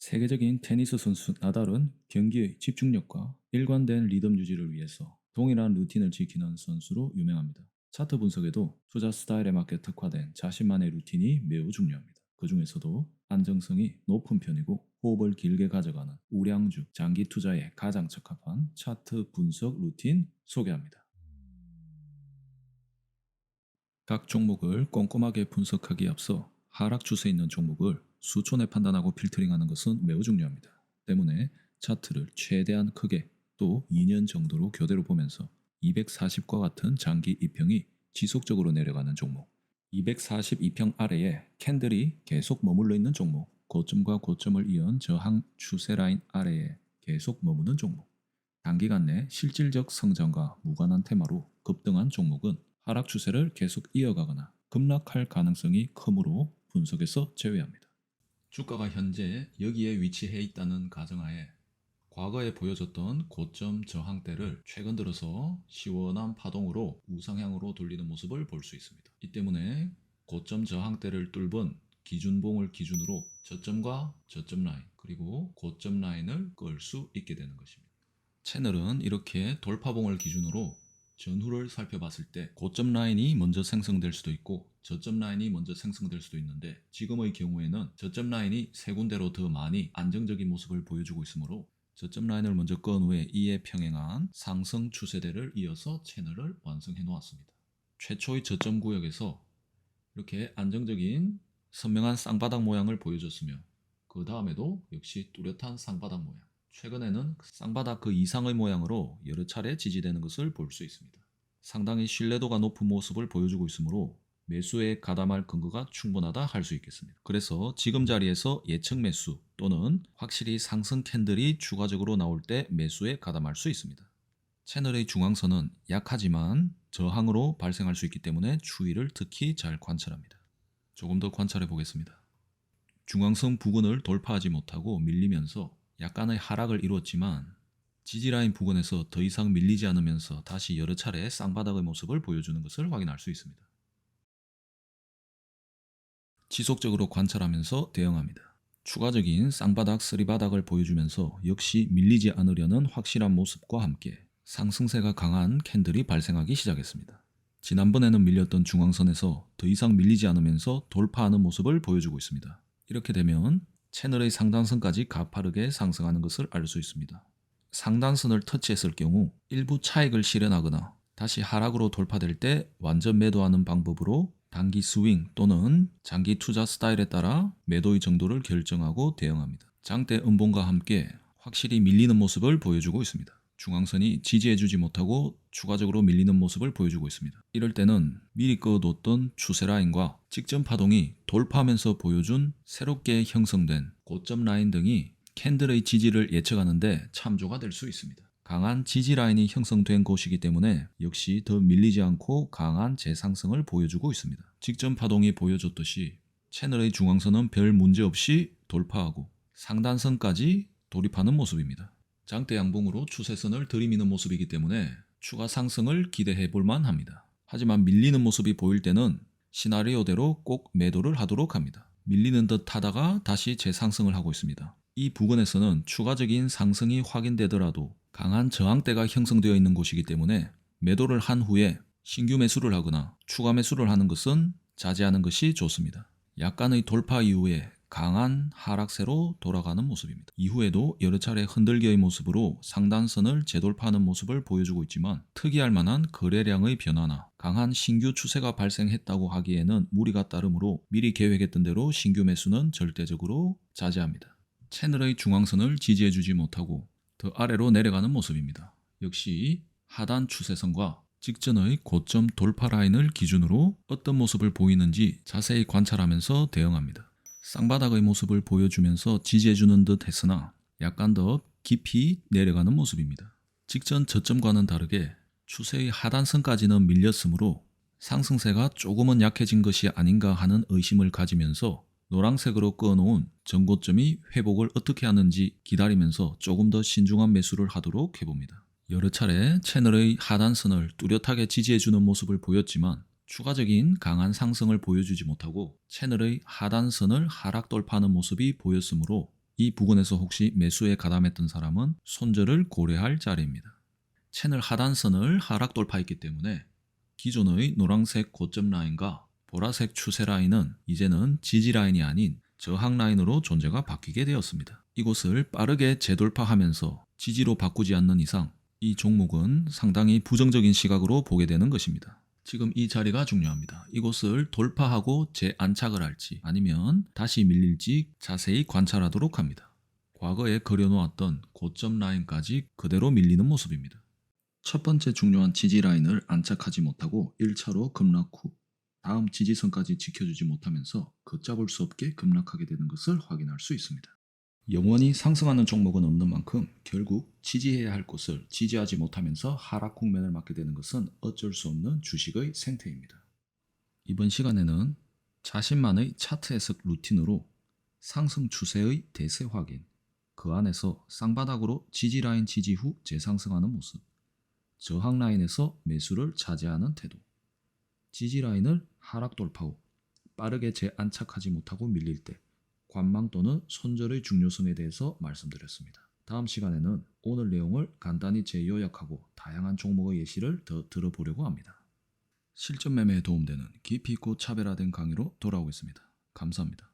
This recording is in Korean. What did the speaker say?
세계적인 테니스 선수 나달은 경기의 집중력과 일관된 리듬 유지를 위해서 동일한 루틴을 지키는 선수로 유명합니다. 차트 분석에도 투자 스타일에 맞게 특화된 자신만의 루틴이 매우 중요합니다. 그 중에서도 안정성이 높은 편이고 호흡을 길게 가져가는 우량주 장기 투자에 가장 적합한 차트 분석 루틴 소개합니다. 각 종목을 꼼꼼하게 분석하기에 앞서 하락 추세에 있는 종목을 수촌에 판단하고 필터링하는 것은 매우 중요합니다. 때문에 차트를 최대한 크게 또 2년 정도로 교대로 보면서 240과 같은 장기 이평이 지속적으로 내려가는 종목, 242평 아래에 캔들이 계속 머물러 있는 종목, 고점과 고점을 이은 저항 추세 라인 아래에 계속 머무는 종목, 단기간 내 실질적 성장과 무관한 테마로 급등한 종목은 하락 추세를 계속 이어가거나 급락할 가능성이 크므로 분석에서 제외합니다. 주가가 현재 여기에 위치해 있다는 가정하에 과거에 보여줬던 고점 저항대를 최근 들어서 시원한 파동으로 우상향으로 돌리는 모습을 볼 수 있습니다. 이 때문에 고점 저항대를 뚫은 기준봉을 기준으로 저점과 저점 라인 그리고 고점 라인을 끌 수 있게 되는 것입니다. 채널은 이렇게 돌파봉을 기준으로 전후를 살펴봤을 때 고점 라인이 먼저 생성될 수도 있고 저점 라인이 먼저 생성될 수도 있는데, 지금의 경우에는 저점 라인이 세 군데로 더 많이 안정적인 모습을 보여주고 있으므로 저점 라인을 먼저 건 후에 이에 평행한 상승 추세대를 이어서 채널을 완성해 놓았습니다. 최초의 저점 구역에서 이렇게 안정적인 선명한 쌍바닥 모양을 보여줬으며, 그 다음에도 역시 뚜렷한 쌍바닥 모양, 최근에는 쌍바닥 그 이상의 모양으로 여러 차례 지지되는 것을 볼 수 있습니다. 상당히 신뢰도가 높은 모습을 보여주고 있으므로 매수에 가담할 근거가 충분하다 할 수 있겠습니다. 그래서 지금 자리에서 예측 매수 또는 확실히 상승 캔들이 추가적으로 나올 때 매수에 가담할 수 있습니다. 채널의 중앙선은 약하지만 저항으로 발생할 수 있기 때문에 추이를 특히 잘 관찰합니다. 조금 더 관찰해 보겠습니다. 중앙선 부근을 돌파하지 못하고 밀리면서 약간의 하락을 이루었지만 지지라인 부근에서 더 이상 밀리지 않으면서 다시 여러 차례 쌍바닥의 모습을 보여주는 것을 확인할 수 있습니다. 지속적으로 관찰하면서 대응합니다. 추가적인 쌍바닥, 쓰리바닥을 보여주면서 역시 밀리지 않으려는 확실한 모습과 함께 상승세가 강한 캔들이 발생하기 시작했습니다. 지난번에는 밀렸던 중앙선에서 더 이상 밀리지 않으면서 돌파하는 모습을 보여주고 있습니다. 이렇게 되면 채널의 상단선까지 가파르게 상승하는 것을 알 수 있습니다. 상단선을 터치했을 경우 일부 차익을 실현하거나 다시 하락으로 돌파될 때 완전 매도하는 방법으로 단기 스윙 또는 장기 투자 스타일에 따라 매도의 정도를 결정하고 대응합니다. 장대 음봉과 함께 확실히 밀리는 모습을 보여주고 있습니다. 중앙선이 지지해주지 못하고 추가적으로 밀리는 모습을 보여주고 있습니다. 이럴 때는 미리 그어뒀던 추세 라인과 직전 파동이 돌파하면서 보여준 새롭게 형성된 고점 라인 등이 캔들의 지지를 예측하는데 참조가 될 수 있습니다. 강한 지지 라인이 형성된 곳이기 때문에 역시 더 밀리지 않고 강한 재상승을 보여주고 있습니다. 직전 파동이 보여줬듯이 채널의 중앙선은 별 문제 없이 돌파하고 상단선까지 돌입하는 모습입니다. 장대 양봉으로 추세선을 들이미는 모습이기 때문에 추가 상승을 기대해 볼만 합니다. 하지만 밀리는 모습이 보일 때는 시나리오대로 꼭 매도를 하도록 합니다. 밀리는 듯 하다가 다시 재상승을 하고 있습니다. 이 부근에서는 추가적인 상승이 확인되더라도 강한 저항대가 형성되어 있는 곳이기 때문에 매도를 한 후에 신규 매수를 하거나 추가 매수를 하는 것은 자제하는 것이 좋습니다. 약간의 돌파 이후에 강한 하락세로 돌아가는 모습입니다. 이후에도 여러 차례 흔들기의 모습으로 상단선을 재돌파하는 모습을 보여주고 있지만 특이할 만한 거래량의 변화나 강한 신규 추세가 발생했다고 하기에는 무리가 따르므로 미리 계획했던 대로 신규 매수는 절대적으로 자제합니다. 채널의 중앙선을 지지해주지 못하고 더 아래로 내려가는 모습입니다. 역시 하단 추세선과 직전의 고점 돌파 라인을 기준으로 어떤 모습을 보이는지 자세히 관찰하면서 대응합니다. 쌍바닥의 모습을 보여주면서 지지해주는 듯 했으나 약간 더 깊이 내려가는 모습입니다. 직전 저점과는 다르게 추세의 하단선까지는 밀렸으므로 상승세가 조금은 약해진 것이 아닌가 하는 의심을 가지면서 노란색으로 그어놓은 전고점이 회복을 어떻게 하는지 기다리면서 조금 더 신중한 매수를 하도록 해봅니다. 여러 차례 채널의 하단선을 뚜렷하게 지지해주는 모습을 보였지만 추가적인 강한 상승을 보여주지 못하고 채널의 하단선을 하락 돌파하는 모습이 보였으므로 이 부근에서 혹시 매수에 가담했던 사람은 손절을 고려할 자리입니다. 채널 하단선을 하락 돌파했기 때문에 기존의 노란색 고점 라인과 보라색 추세 라인은 이제는 지지 라인이 아닌 저항 라인으로 존재가 바뀌게 되었습니다. 이곳을 빠르게 재돌파하면서 지지로 바꾸지 않는 이상 이 종목은 상당히 부정적인 시각으로 보게 되는 것입니다. 지금 이 자리가 중요합니다. 이곳을 돌파하고 재안착을 할지 아니면 다시 밀릴지 자세히 관찰하도록 합니다. 과거에 그려놓았던 고점 라인까지 그대로 밀리는 모습입니다. 첫 번째 중요한 지지 라인을 안착하지 못하고 1차로 급락 후 다음 지지선까지 지켜주지 못하면서 걷잡을 수 없게 급락하게 되는 것을 확인할 수 있습니다. 영원히 상승하는 종목은 없는 만큼 결국 지지해야 할 곳을 지지하지 못하면서 하락 국면을 맞게 되는 것은 어쩔 수 없는 주식의 생태입니다. 이번 시간에는 자신만의 차트 해석 루틴으로 상승 추세의 대세 확인, 그 안에서 쌍바닥으로 지지 라인 지지 후 재상승하는 모습, 저항 라인에서 매수를 자제하는 태도, 지지 라인을 하락 돌파 후 빠르게 재안착하지 못하고 밀릴 때 관망 또는 손절의 중요성에 대해서 말씀드렸습니다. 다음 시간에는 오늘 내용을 간단히 재요약하고 다양한 종목의 예시를 더 들어보려고 합니다. 실전 매매에 도움되는 깊이 있고 차별화된 강의로 돌아오겠습니다. 감사합니다.